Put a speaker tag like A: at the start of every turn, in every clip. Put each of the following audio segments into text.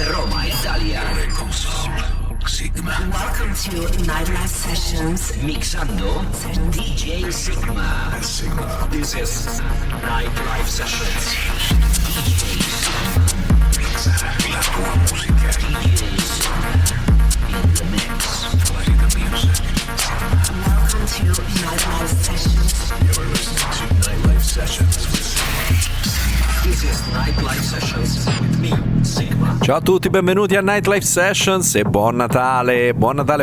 A: Roma, Italia. Sygma. Welcome to Nightlife Sessions. Mixando DJ Sygma. This is Nightlife Sessions. DJs. La tua musica. DJs. In the mix. Play the music. Welcome to Nightlife Sessions. You're listening to Nightlife Sessions with This is Nightlife Sessions with me, Sygma.
B: Ciao a tutti, benvenuti a Nightlife Sessions e buon Natale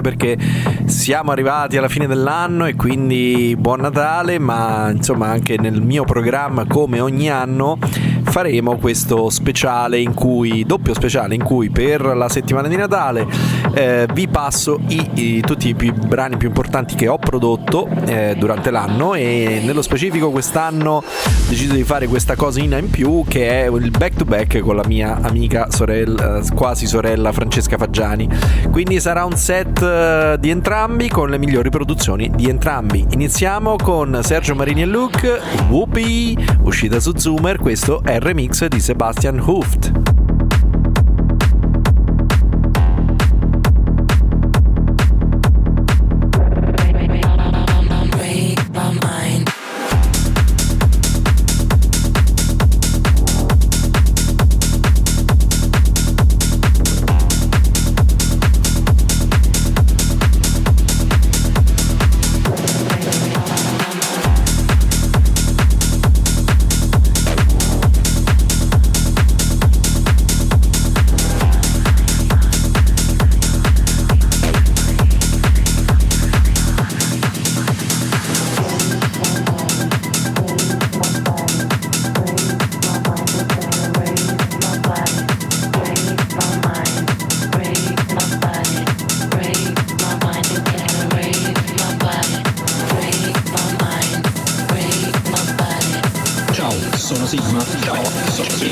B: perché siamo arrivati alla fine dell'anno e quindi buon Natale, ma insomma anche nel mio programma come ogni anno faremo questo speciale doppio speciale in cui per la settimana di Natale vi passo tutti i brani più importanti che ho prodotto durante l'anno, e nello specifico quest'anno ho deciso di fare questa cosina in più che è il back to back con la mia amica sorella, quasi sorella Francesca Fagiani. Quindi sarà un set di entrambi con le migliori produzioni di entrambi. Iniziamo con Sergio, Marini e Luke, WHOOPEE, uscita su Zoomer. Questo è il remix di Sebastiaan Hooft.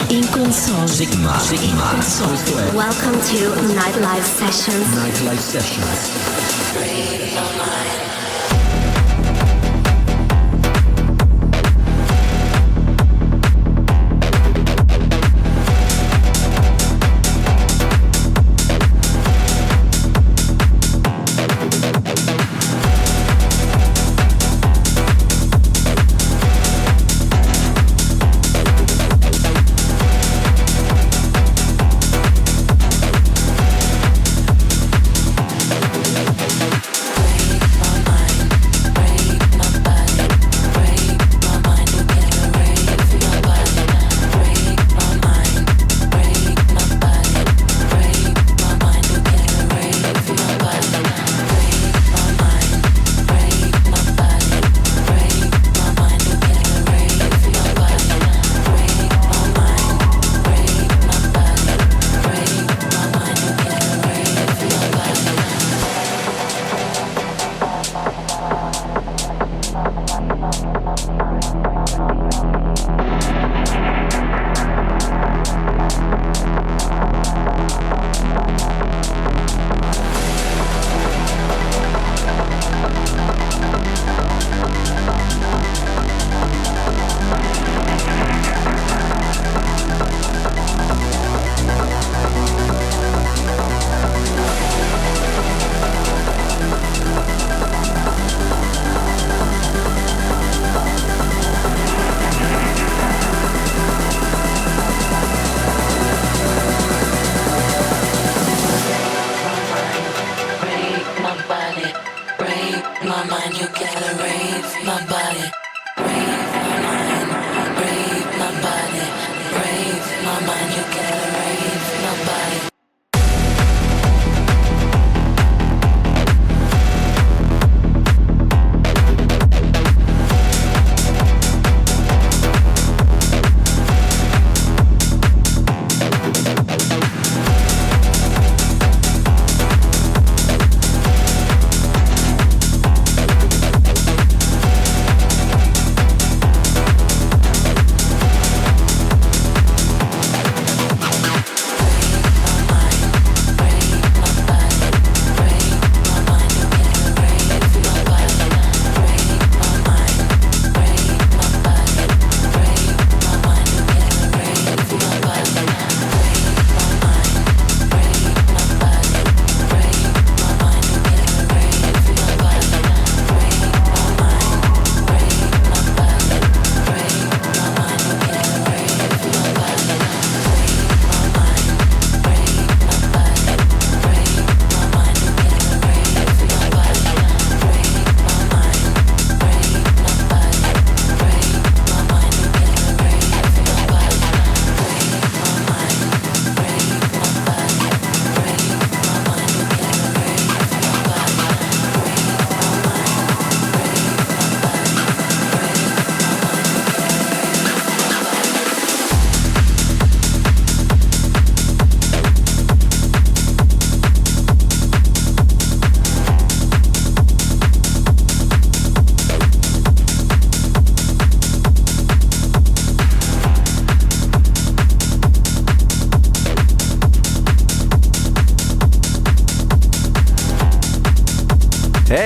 A: In console. Sygma. Welcome to Nightlife Sessions. Nightlife Sessions.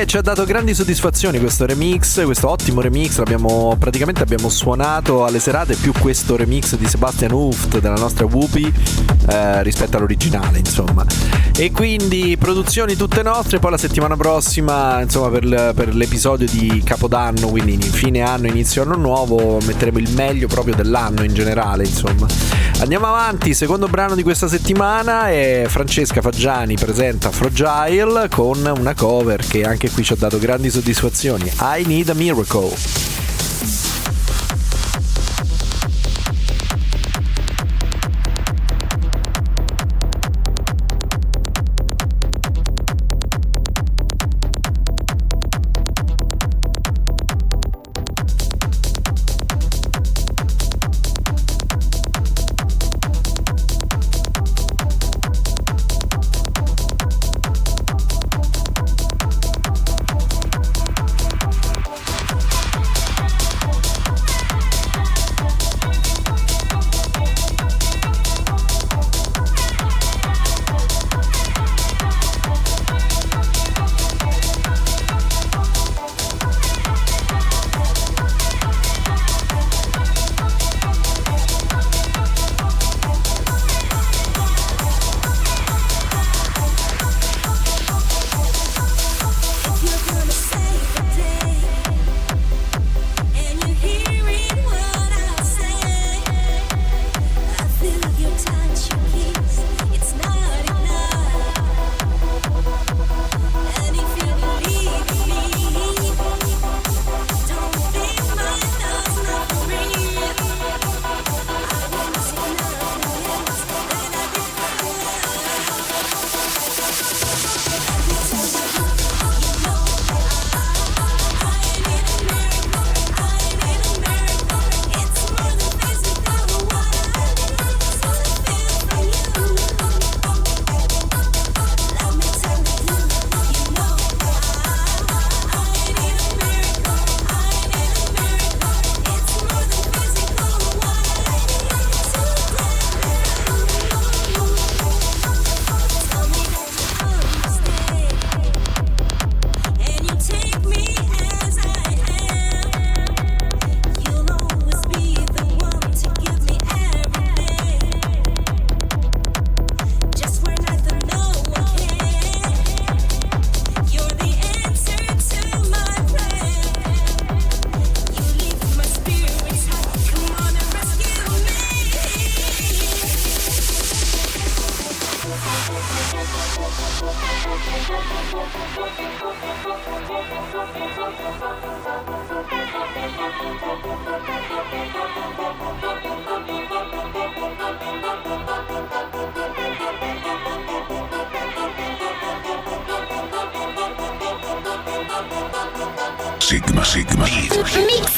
B: ci ha dato grandi soddisfazioni questo remix, questo ottimo remix. Abbiamo suonato alle serate più questo remix di Sebastiaan Hooft della nostra WHOOPEE rispetto all'originale, insomma. E quindi produzioni tutte nostre. Poi la settimana prossima, insomma, per l'episodio di Capodanno, quindi fine anno, inizio anno nuovo, metteremo il meglio proprio dell'anno in generale, insomma. Andiamo avanti, secondo brano di questa settimana è Francesca Fagiani presenta Fra.Gile con una cover che anche qui ci ha dato grandi soddisfazioni, I Need a Miracle.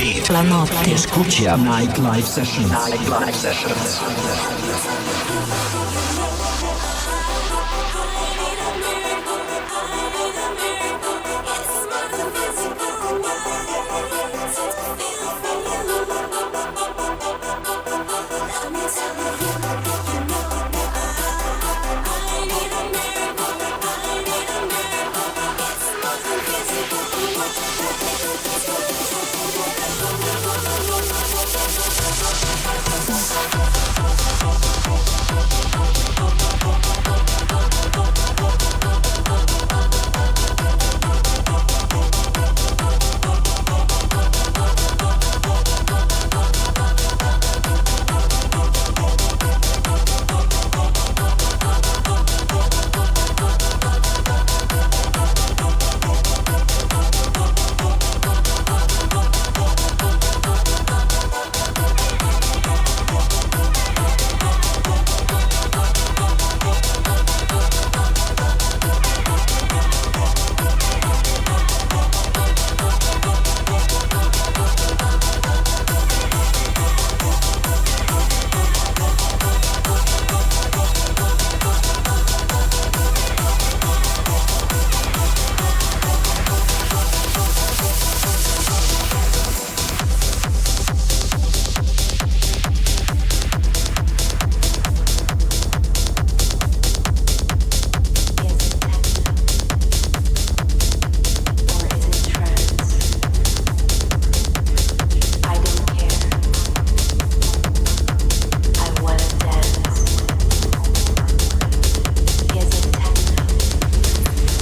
A: Mix la notte.
C: Escucha Nightlife Sessions. Nightlife Sessions.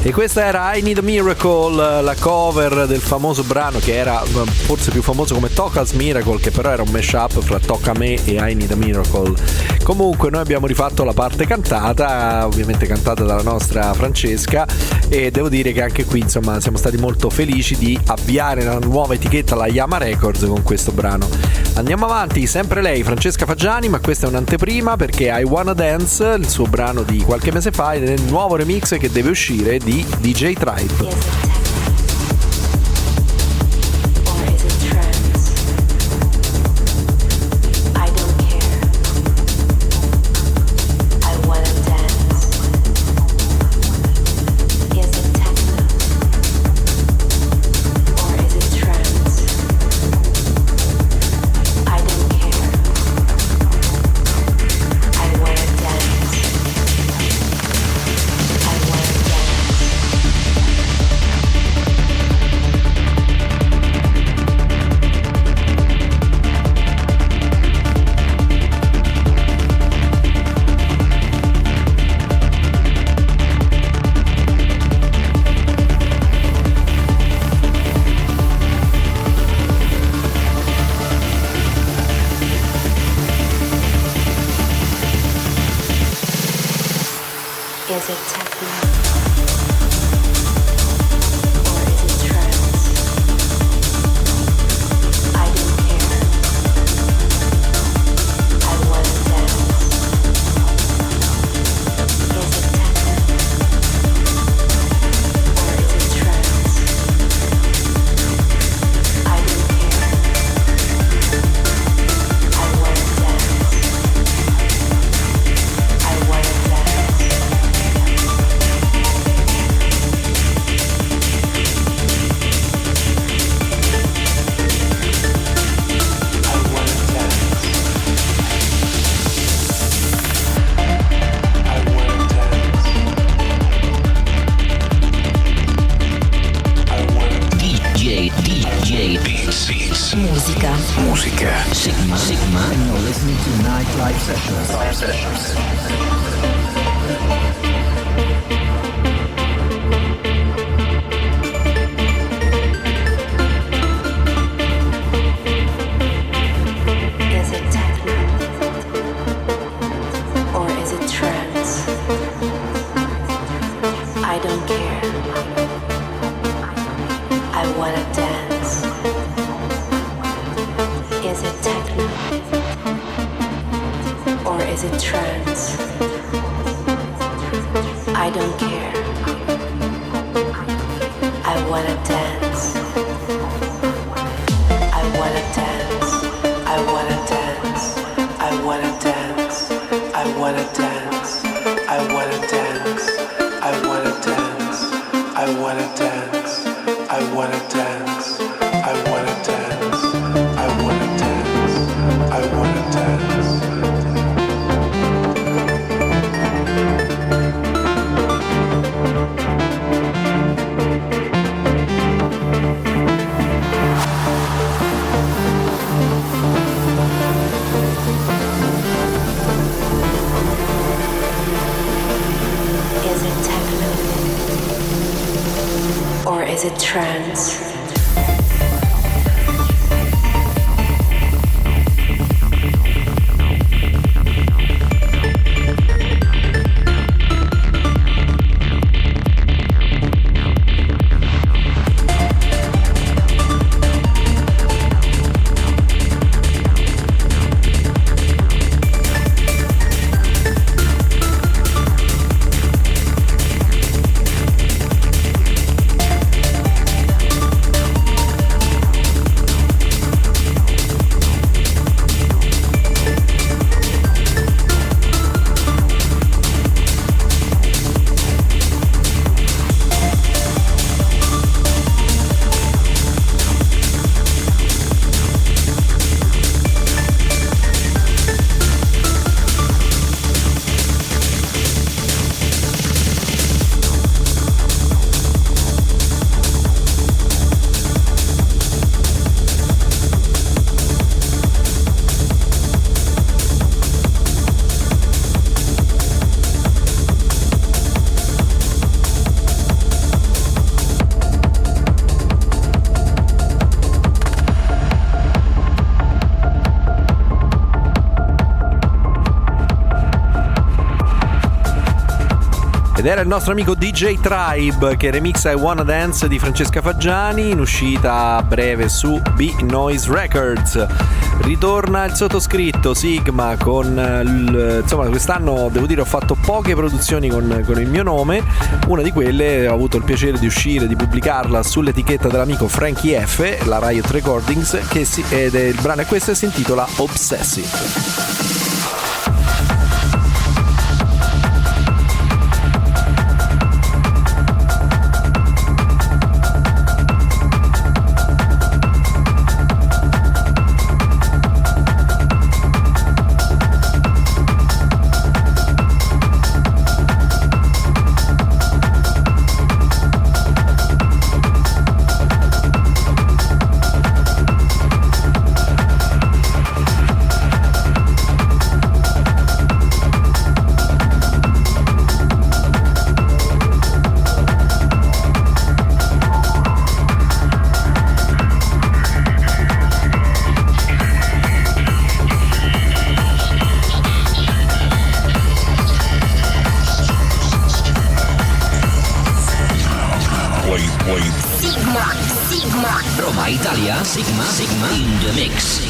B: E questa era I Need a Miracle, la cover del famoso brano che era forse più famoso come Toca's Miracle, che però era un mashup fra Tocca a me e I Need a Miracle. Comunque noi abbiamo rifatto la parte cantata, ovviamente cantata dalla nostra Francesca, e devo dire che anche qui insomma siamo stati molto felici di avviare la nuova etichetta, la Yama Records, con questo brano. Andiamo avanti, sempre lei, Francesca Fagiani, ma questa è un'anteprima perché I Wanna Dance, il suo brano di qualche mese fa, è nel nuovo remix che deve uscire di DJ Tribe.
C: Musica. Sygma. And you're listening to Nightlife Sessions.
D: Is it techno? Or is it trance? I don't care. I wanna dance. Is it techno? Or is it trance? I don't care. I wanna dance. I wanna dance. I wanna dance. I wanna dance. I wanna dance. I wanna dance. I wanna dance. I wanna dance. I wanna dance. I wanna dance. I wanna dance. I wanna dance. Is it techno? Or is it trance?
B: Ed era il nostro amico DJ Tribe che remixa I Wanna Dance di Francesca Fagiani, in uscita a breve su B-Noise Records. Ritorna il sottoscritto Sigma con insomma, quest'anno devo dire ho fatto poche produzioni con il mio nome. Una di quelle ho avuto il piacere di uscire, di pubblicarla sull'etichetta dell'amico Frankie F, la Riot Recordings, ed il brano è questo e si intitola Obsessive.
E: Roma, Italia, Sygma in the mix.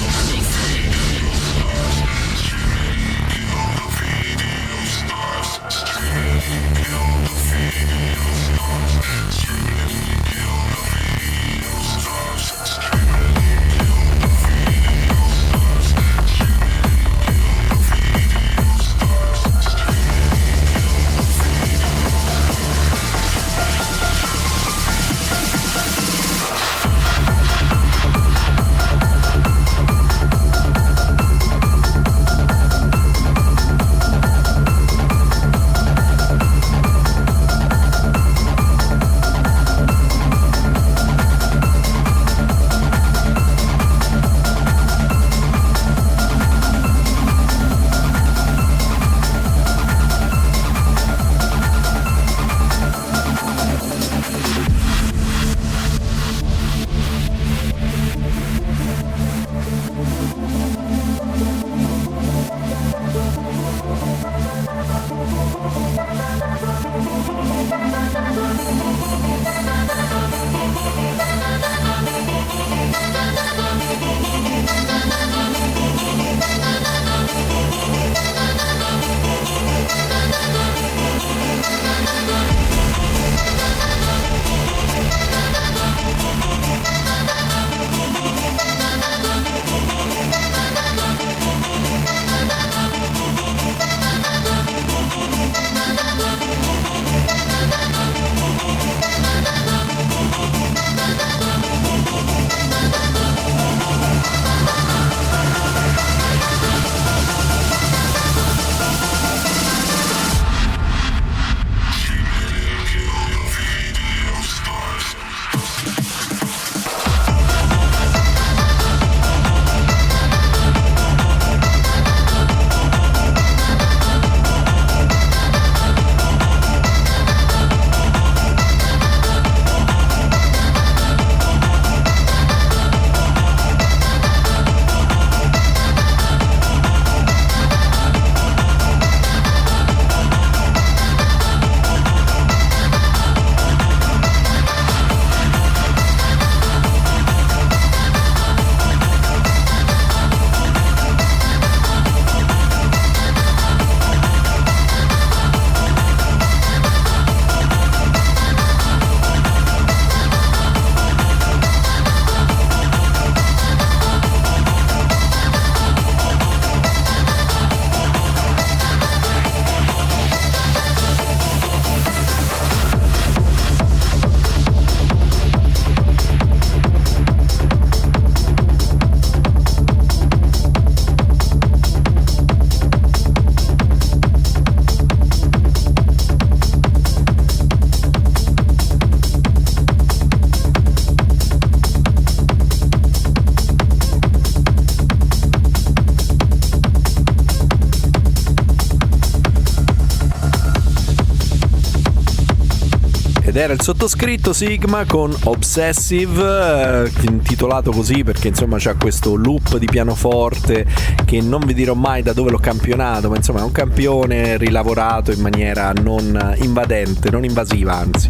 B: ed era il sottoscritto Sygma con Obsessive, intitolato così perché insomma c'ha questo loop di pianoforte che non vi dirò mai da dove l'ho campionato, ma insomma è un campione rilavorato in maniera non invadente, non invasiva anzi.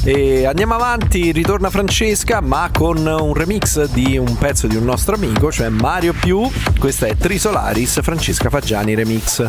B: E andiamo avanti, ritorna Francesca ma con un remix di un pezzo di un nostro amico, cioè Mario Più. Questa è TRISOLARIS, Francesca Fagiani remix.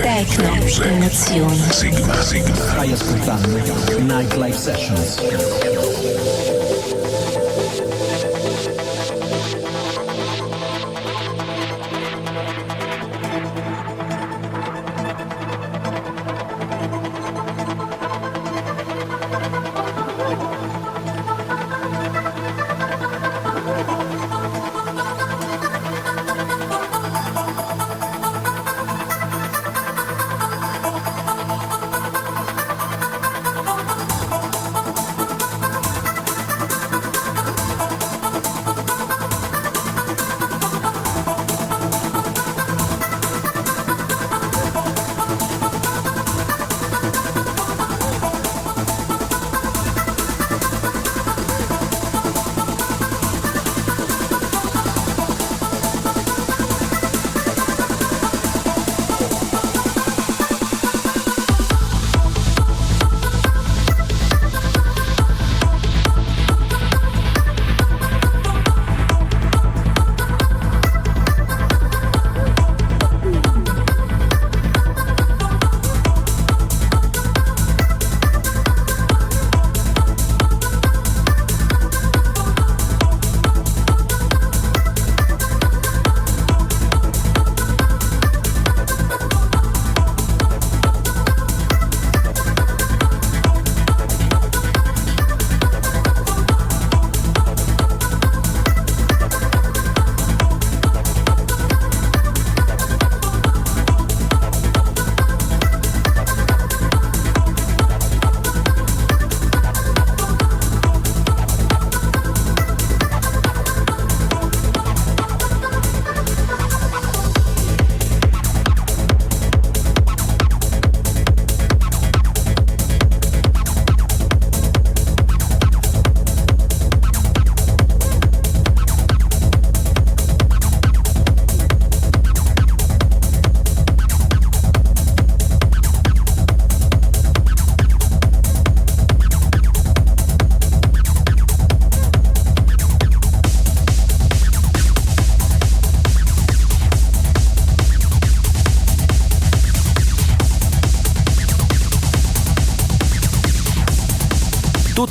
A: Techno, emozioni.
C: Stai ascoltando Nightlife Sessions.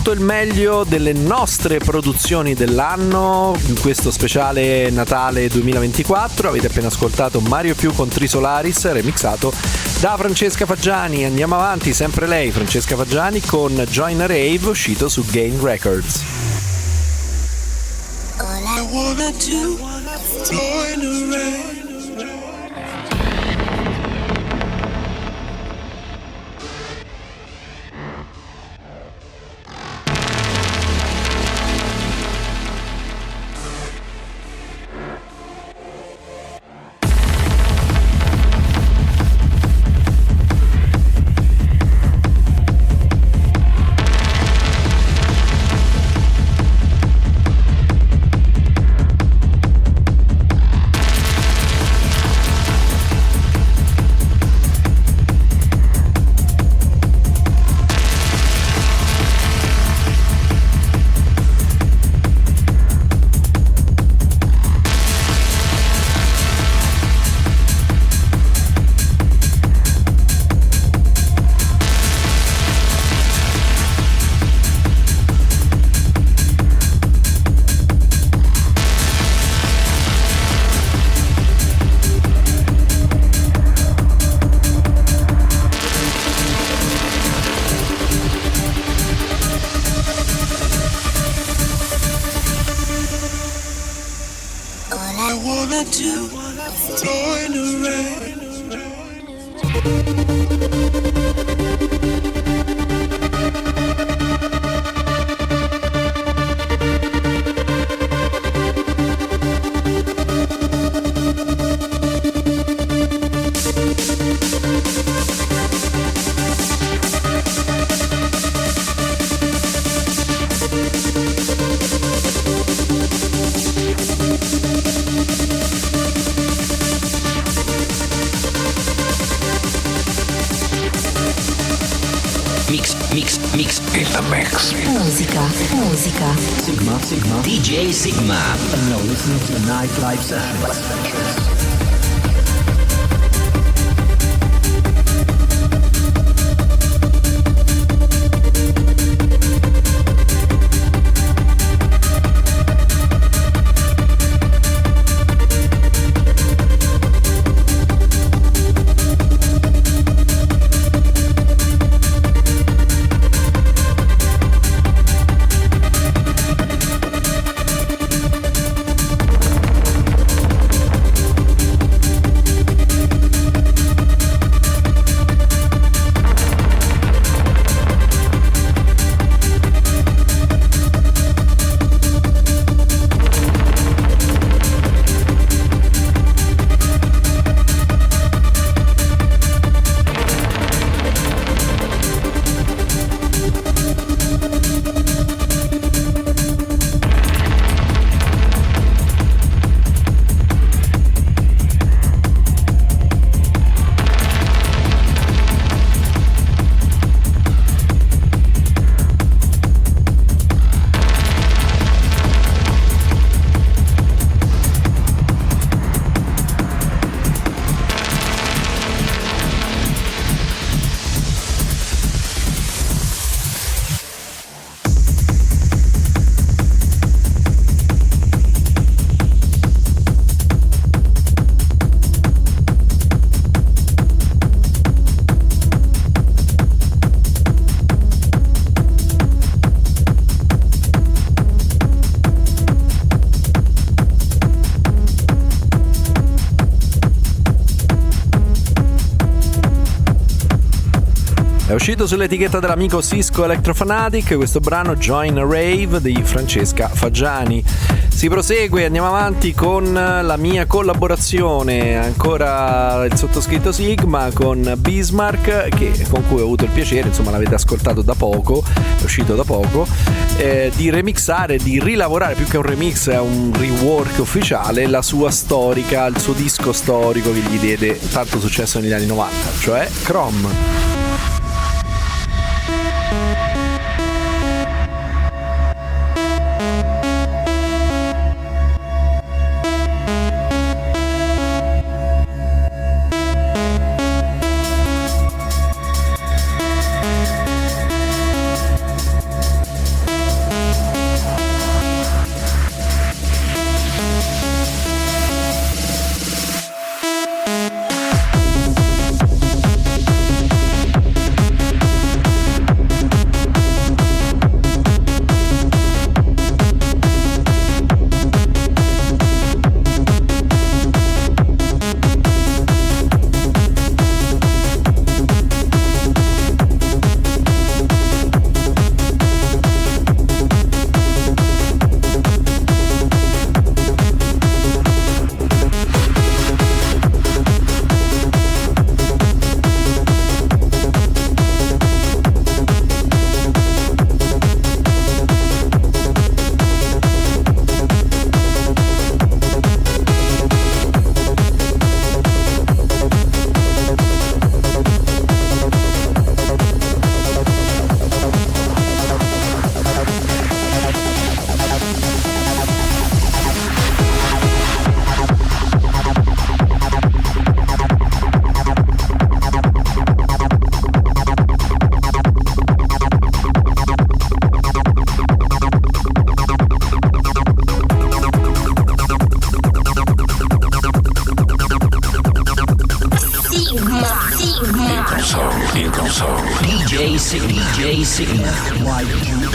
B: tutto il meglio delle nostre produzioni dell'anno in questo speciale Natale 2024. Avete appena ascoltato Mario Più con TRISOLARIS, remixato da Francesca Fagiani. Andiamo avanti, sempre lei, Francesca Fagiani, con Join a Rave, uscito su Gain Records.
F: All I wanna do is join a rave. wanna do born to rave.
E: Mix in the mix.
A: Musica.
C: Sigma.
E: DJ Sygma.
C: And you're listening to Nightlife Sessions.
B: È uscito sull'etichetta dell'amico Cisco Electrofanatic questo brano Join Rave di Francesca Fagiani. Si prosegue, andiamo avanti con la mia collaborazione, ancora il sottoscritto Sygma con Bismark, con cui ho avuto il piacere, insomma l'avete ascoltato da poco, è uscito da poco, di remixare, di rilavorare, più che un remix è un rework ufficiale, la sua storica, il suo disco storico che gli diede tanto successo negli anni 90, cioè Chrome.
E: DJ Sygma.
C: YGMA.it.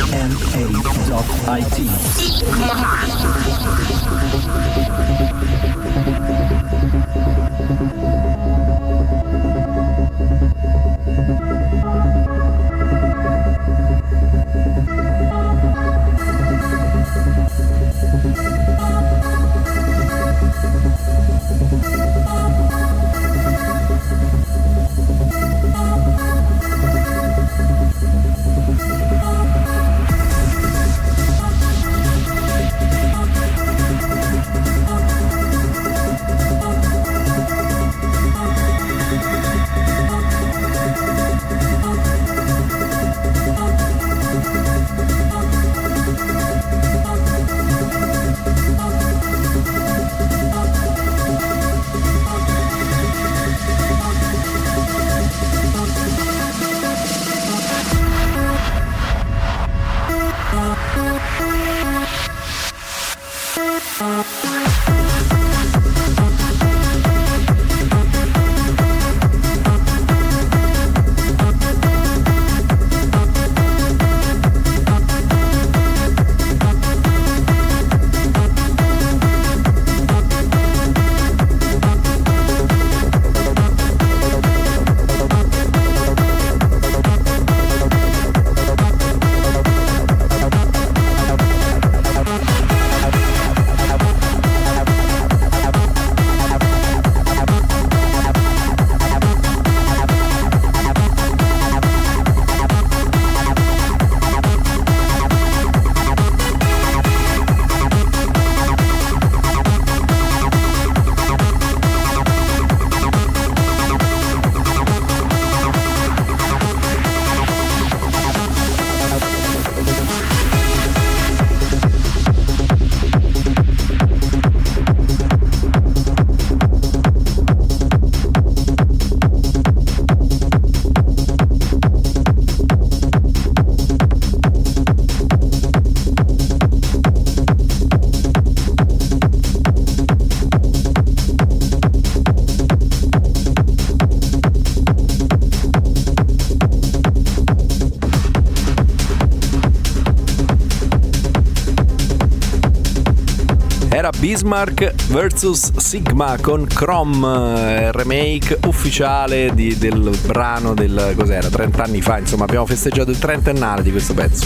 B: Bismark vs Sygma con Chrome, remake ufficiale del brano del cos'era 30 anni fa, insomma abbiamo festeggiato il 30ennale di questo pezzo.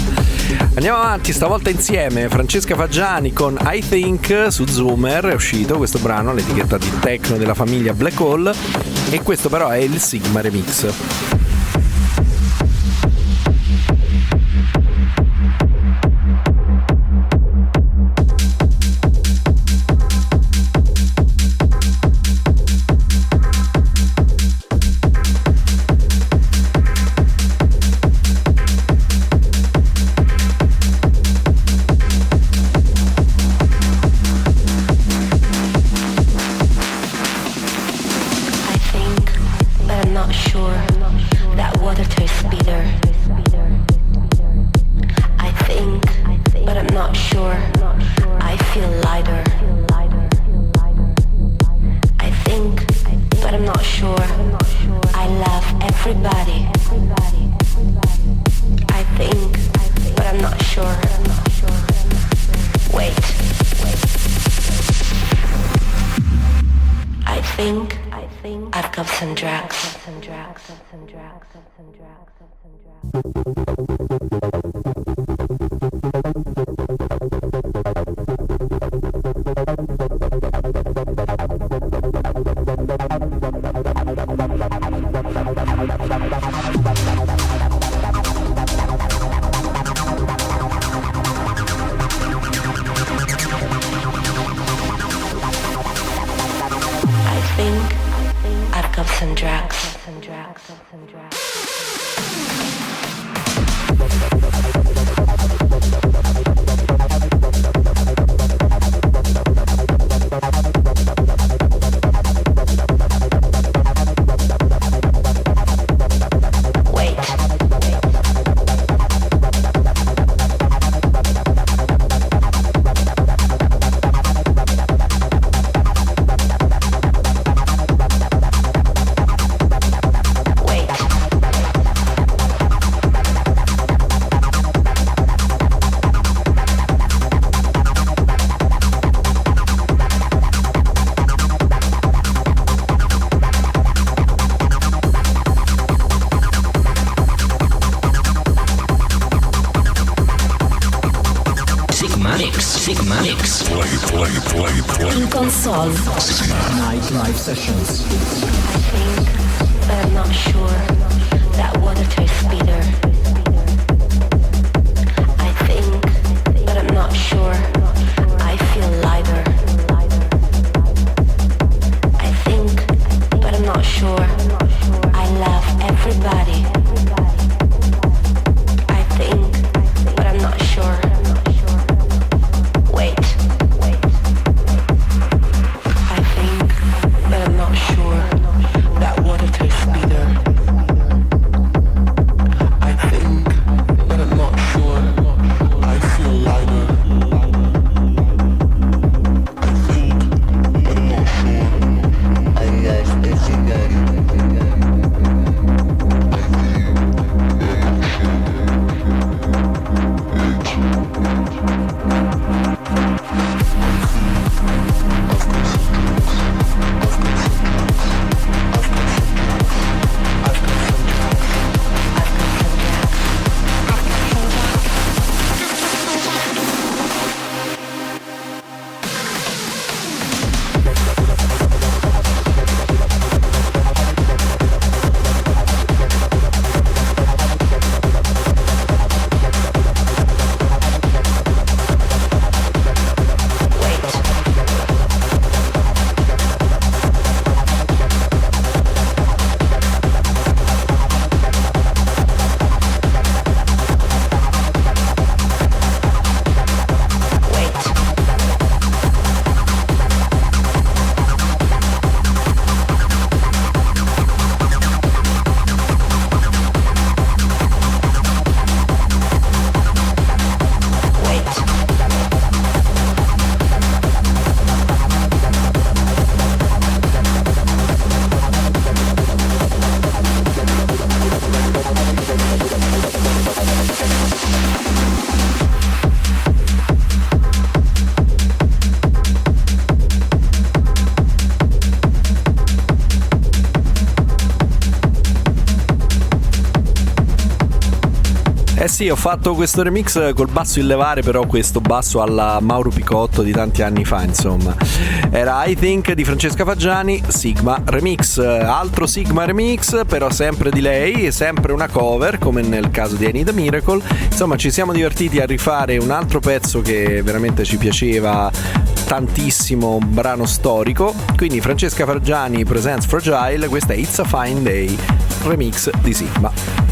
B: Andiamo avanti, stavolta insieme Francesca Fagiani con I Think su Zoomer, è uscito questo brano all'etichetta di techno della famiglia Black Hole e questo però è il Sygma remix.
A: Play. In console.
C: Nightlife sessions.
G: I think, but I'm not sure, that water tastes bitter. I think, but I'm not sure, I feel lighter. I think, but I'm not sure, I love everybody. I think, but I'm not sure. Wait. I think, but I'm not sure, that water tastes bitter. I think, but I'm not sure, I feel lighter.
B: Eh sì, ho fatto questo remix col basso in levare, però questo basso alla Mauro Picotto di tanti anni fa, insomma. Era I Think di Francesca Fagiani, Sigma Remix. Altro Sigma Remix, però sempre di lei, sempre una cover, come nel caso di I Need a Miracle. Insomma, ci siamo divertiti a rifare un altro pezzo che veramente ci piaceva tantissimo, un brano storico. Quindi Francesca Fagiani presents Fra.Gile, questa è It's a Fine Day, remix di Sigma.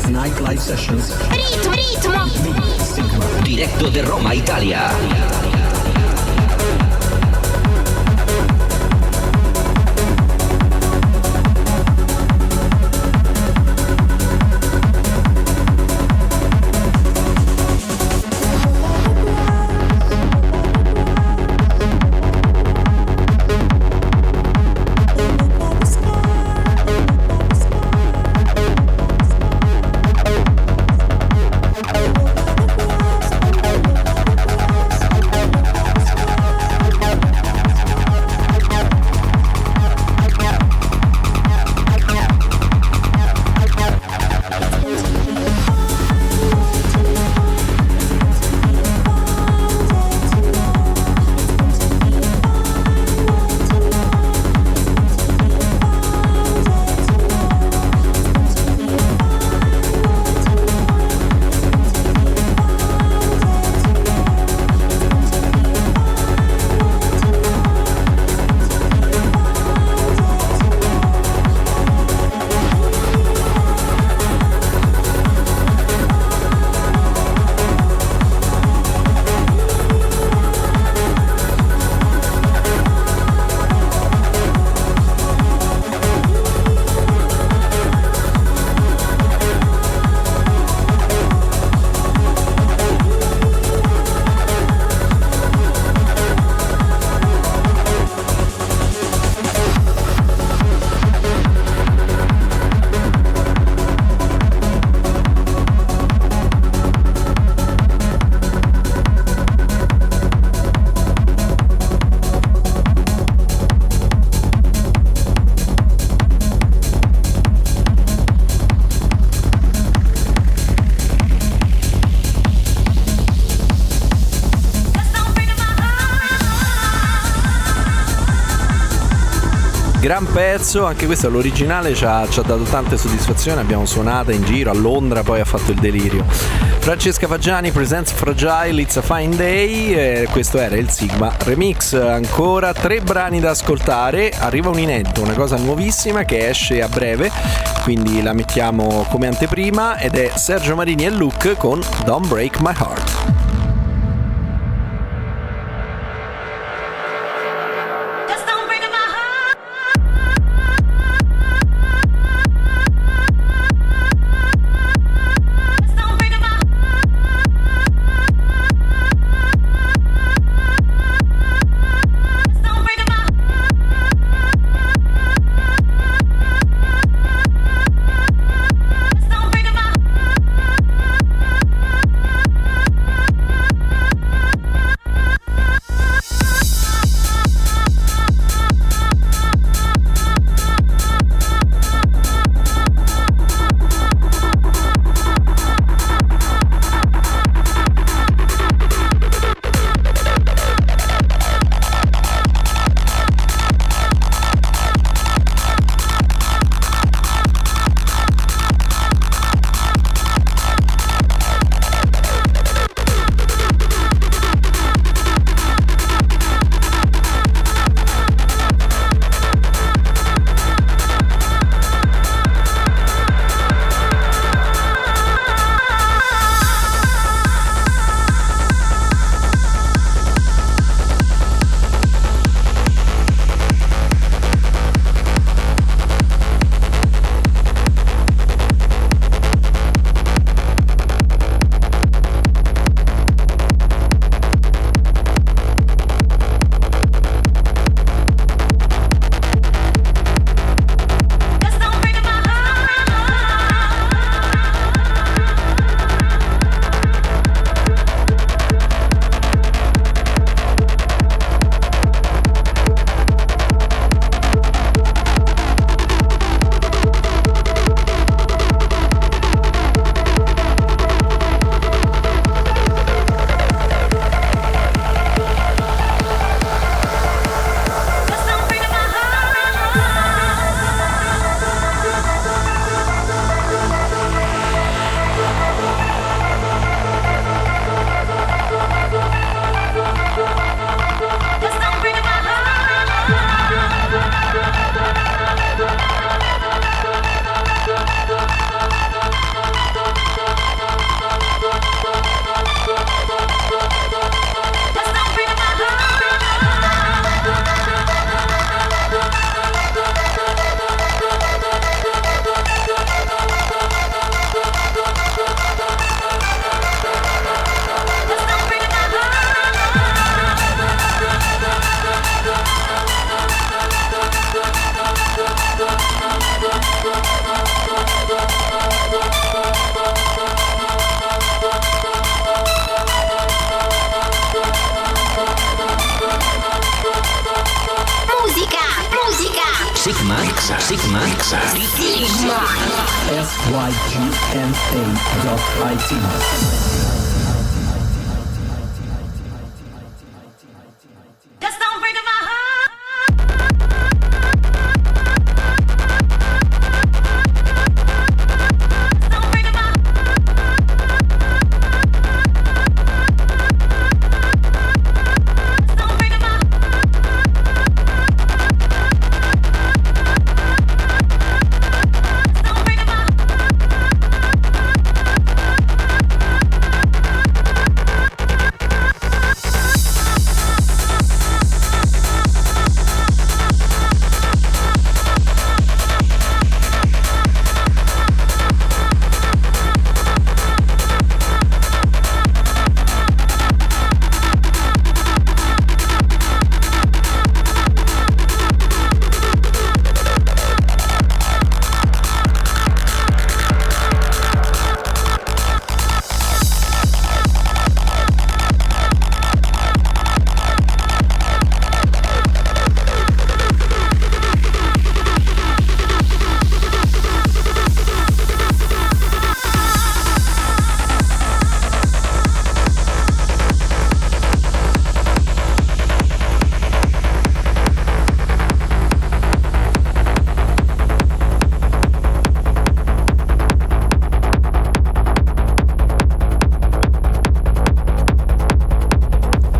C: Nightlife Sessions.
A: Ritmo.
E: Diretto de Roma, Italia.
B: Gran pezzo, anche questo l'originale ci ha dato tante soddisfazioni, abbiamo suonato in giro a Londra, poi ha fatto il delirio. Francesca Fagiani presents Fra.Gile, It's a Fine Day, questo era il Sigma Remix. Ancora 3 brani da ascoltare, arriva un inedito, una cosa nuovissima che esce a breve, quindi la mettiamo come anteprima, ed è Sergio, Marini e Luke con Don't Break My Heart.
E: Sygma.it.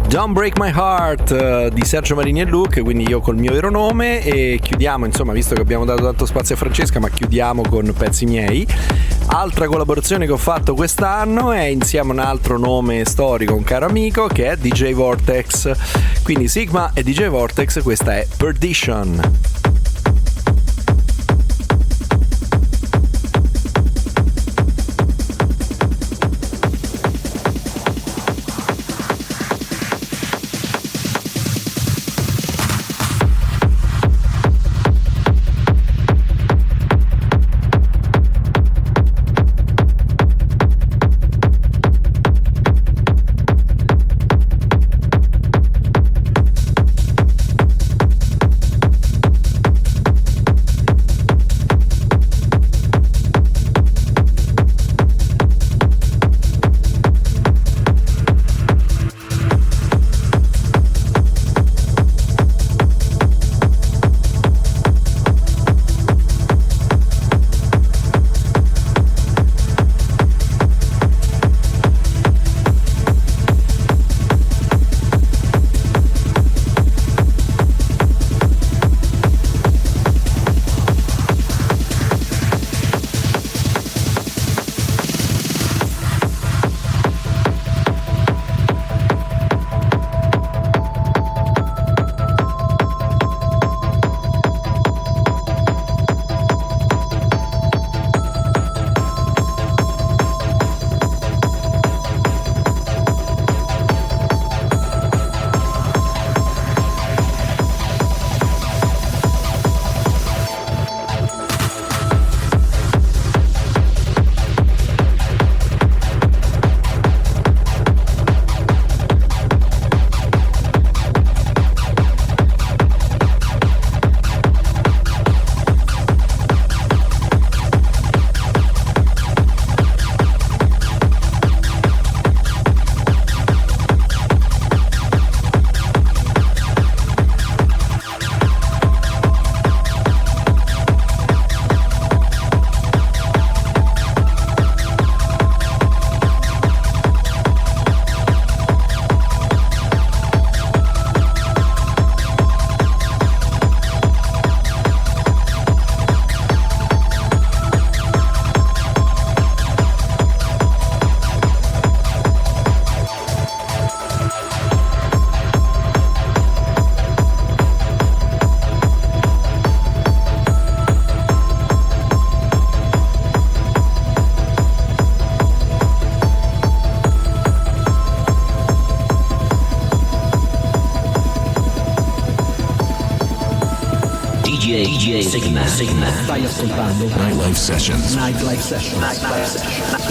B: Don't Break My Heart di Sergio, Marini e Luke, quindi io col mio vero nome, e chiudiamo, insomma, visto che abbiamo dato tanto spazio a Francesca, ma chiudiamo con pezzi miei. Altra collaborazione che ho fatto quest'anno è insieme a un altro nome storico, un caro amico, che è DJ Vortex. Quindi Sygma e DJ Vortex, questa è Perdition.
E: DJ Sygma.
C: Stai ascoltando
H: Nightlife Sessions.
C: Nightlife Sessions. Nightlife Sessions.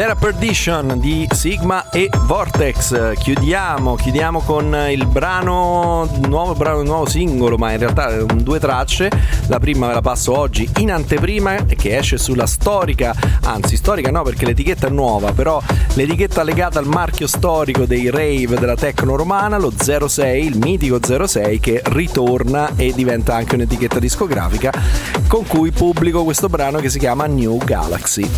B: Era Perdition di Sygma e Vortex. Chiudiamo con il nuovo singolo, ma in realtà 2 tracce. La prima ve la passo oggi in anteprima, che esce sulla storica no, perché l'etichetta è nuova, però l'etichetta legata al marchio storico dei rave della techno romana, lo 06, il mitico 06, che ritorna e diventa anche un'etichetta discografica, con cui pubblico questo brano che si chiama New Galaxy.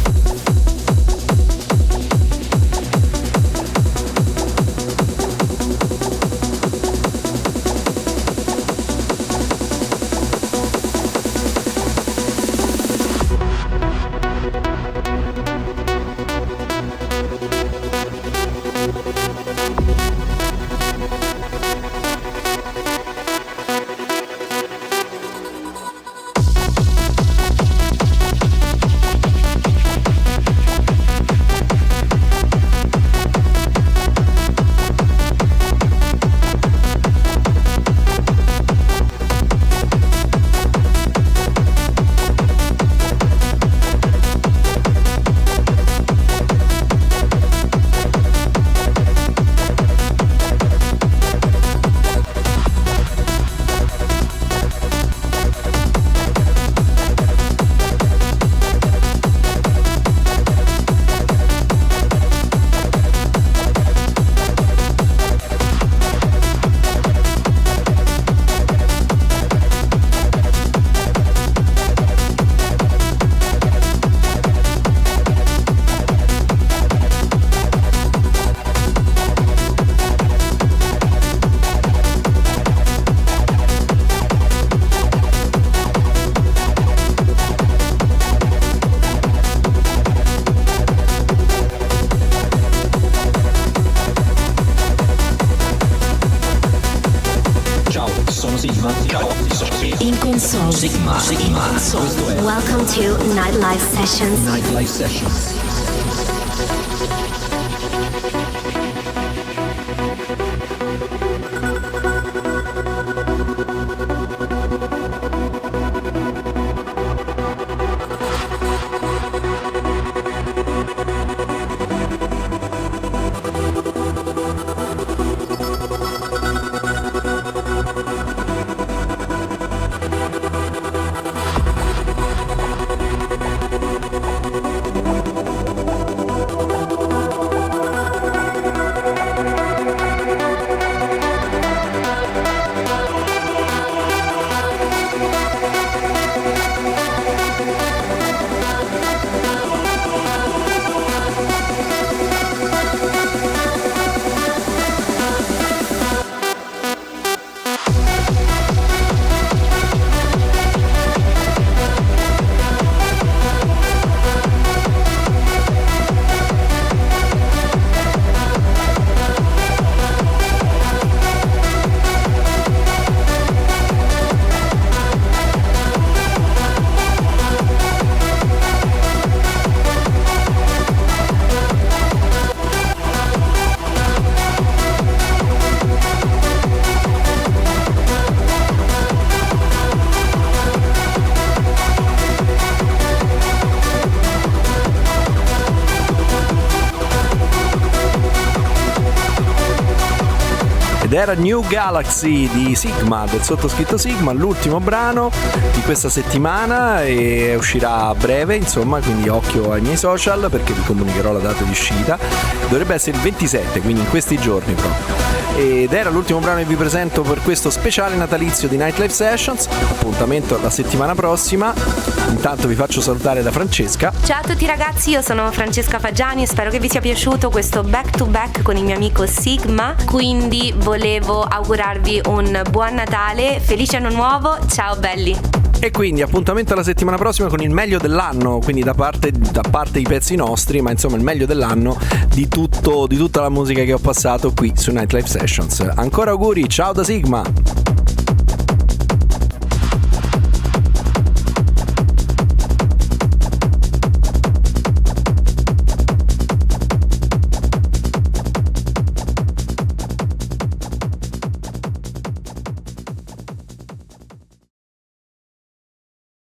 E: Sygma.
G: Welcome to Nightlife Sessions.
C: Nightlife Sessions.
B: Ed era New Galaxy di Sygma, del sottoscritto Sygma, l'ultimo brano di questa settimana, e uscirà a breve, insomma, quindi occhio ai miei social perché vi comunicherò la data di uscita. Dovrebbe essere il 27, quindi in questi giorni proprio. Ed era l'ultimo brano che vi presento per questo speciale natalizio di Nightlife Sessions. Appuntamento la settimana prossima. Intanto vi faccio salutare da Francesca.
H: Ciao a tutti ragazzi, io sono Francesca Fagiani e spero che vi sia piaciuto questo back to back con il mio amico Sygma. Quindi volevo augurarvi un buon Natale, felice anno nuovo, ciao belli.
B: E quindi appuntamento alla settimana prossima con il meglio dell'anno, quindi da parte i pezzi nostri, ma insomma il meglio dell'anno di tutta la musica che ho passato qui su Nightlife Sessions. Ancora auguri, ciao da Sygma.